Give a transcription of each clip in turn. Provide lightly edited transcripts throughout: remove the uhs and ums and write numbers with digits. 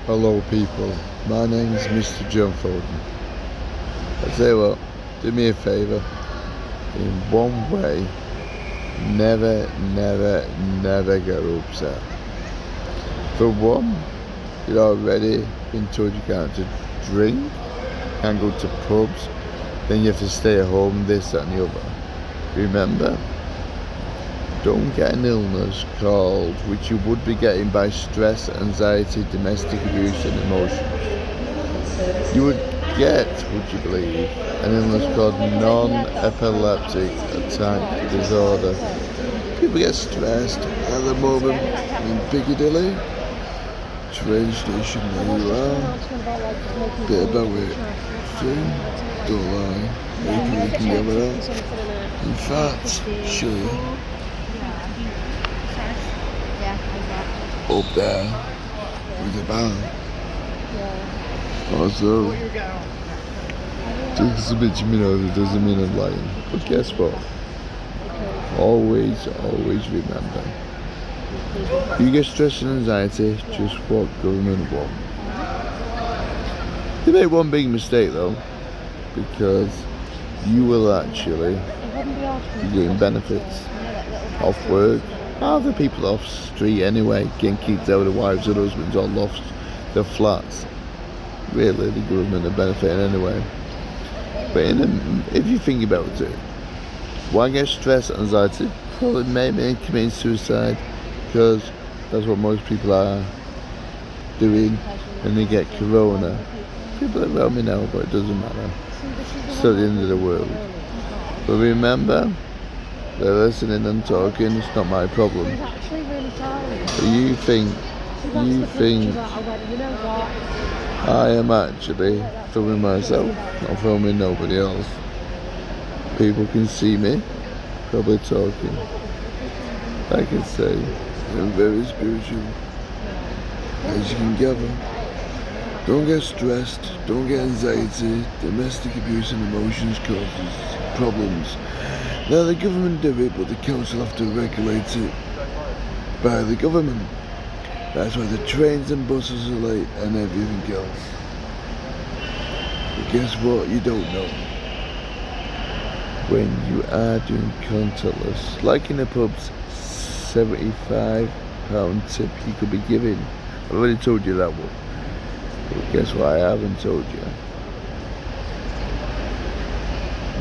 Hello people, my name is Mr. John Foden. I tell you what, do me a favour, in one way, never get upset. For one, you've already been told you can't drink, can't go to pubs, then you have to stay at home, this, that and the other. Remember, don't get an illness called, which you would be getting by stress, anxiety, domestic abuse and emotions. You would get, would you believe, an illness called non-epileptic attack disorder. People get stressed at the moment in Piccadilly, train station where you are, bit about it, soon, don't lie, maybe we can get it out. In fact, show you. Up there with the bar. Also, just a bit me know it doesn't mean I'm lying. But guess what? Always remember. You get stress and anxiety, just what government want. They made one big mistake though, because you will actually be getting benefits off work. Half the people off street anyway, getting kicked out of their wives and husbands or lost their flats. Really, the government are benefiting anyway. But if you think about it, why get stress, anxiety? Probably maybe committing suicide, because that's what most people are doing when they get corona. People are around me now, but it doesn't matter. It's still the end of the world. But remember, they're listening and talking, it's not my problem. You think I am actually filming myself, not filming nobody else. People can see me, probably talking. I can say, I'm very spiritual, as you can gather. Don't get stressed, don't get anxiety, domestic abuse and emotions causes problems. Now the government do it, but the council have to regulate it by the government. That's why the trains and buses are late and everything else. But guess what? You don't know. When you are doing contactless, like in the pubs, £75 tip you could be giving. I've already told you that one. But guess what I haven't told you?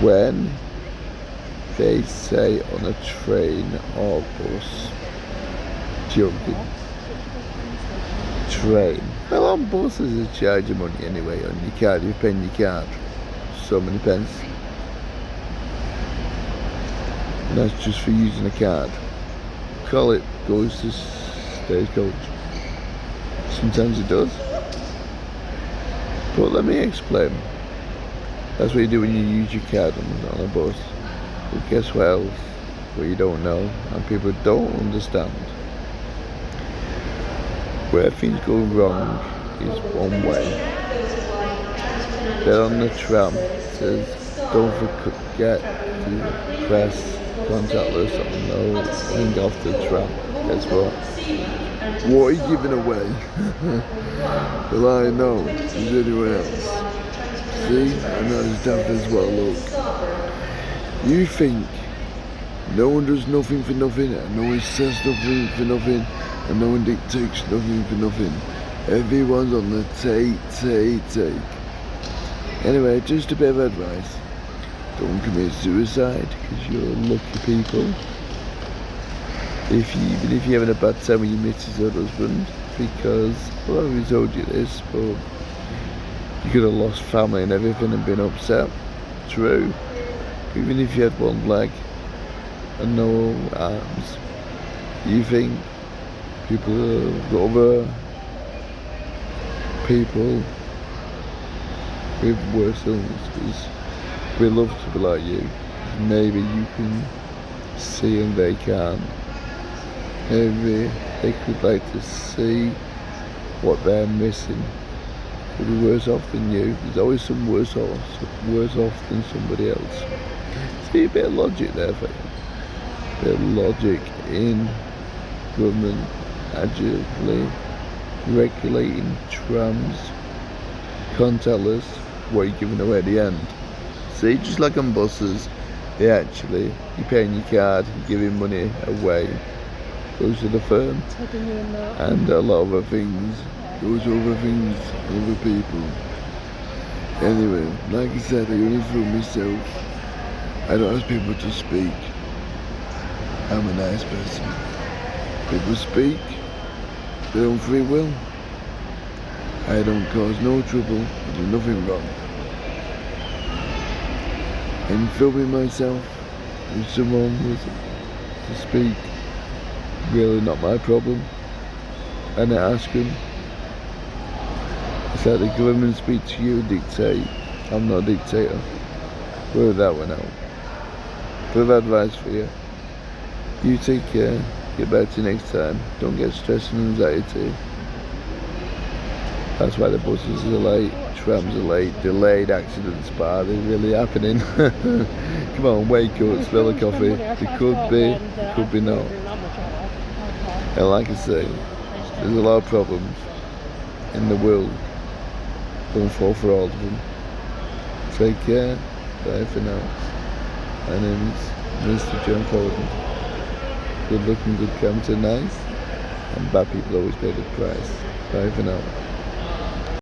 When they say on a train or bus, joking, train. Well, on buses they charge you money anyway on your card. You're paying your card, so many pence. And that's just for using a card. Call it goes to Stagecoach. Sometimes it does. But let me explain. That's what you do when you use your card on a bus. But guess what else? What you don't know and people don't understand. Where things go wrong is one way. Then on the tram it says don't forget to press contactless on no thing off the tram. Guess what? What are you giving away? Well, I know. Is anyone else? See? I'm not as daft as well, look. You think no one does nothing for nothing, and no one says nothing for nothing, and no one dictates nothing for nothing. Everyone's on the take. Anyway, just a bit of advice. Don't commit suicide, because you're lucky people. Even if you're having a bad time with your missus or husband, because, well, I already told you this, but you could have lost family and everything and been upset. True. Even if you had one leg and no arms, you think other people with worse illnesses we love to be like you. Maybe you can see and they can't. Maybe they could like to see what they're missing. They'll be worse off than you. There's always some worse off than somebody else. See a bit of logic there for you. A bit of logic in government actually regulating trams. Can't tell us what you're giving away at the end. See, just like on buses, you're paying your card, you're giving money away, goes to the firm, and a lot of other things goes over things, over people. Anyway, like I said, I only feel myself. I don't ask people to speak. I'm a nice person. People speak their own free will. I don't cause no trouble, I do nothing wrong. I'm filming myself. If someone was to speak, really not my problem. And I ask them, it's like the government speak to you, dictate. I'm not a dictator. Word that one out. Good advice for you. You take care. Get better next time. Don't get stress and anxiety. That's why the buses are late, trams are late, delayed accidents, but they're really happening. Come on, wake up, smell the coffee. It could be not. And like I say, there's a lot of problems in the world. Don't fall for all of them. Take care. Bye for now. My name is Mr. John Foden. Good looking, good character, nice. And bad people always pay the price. Bye for now.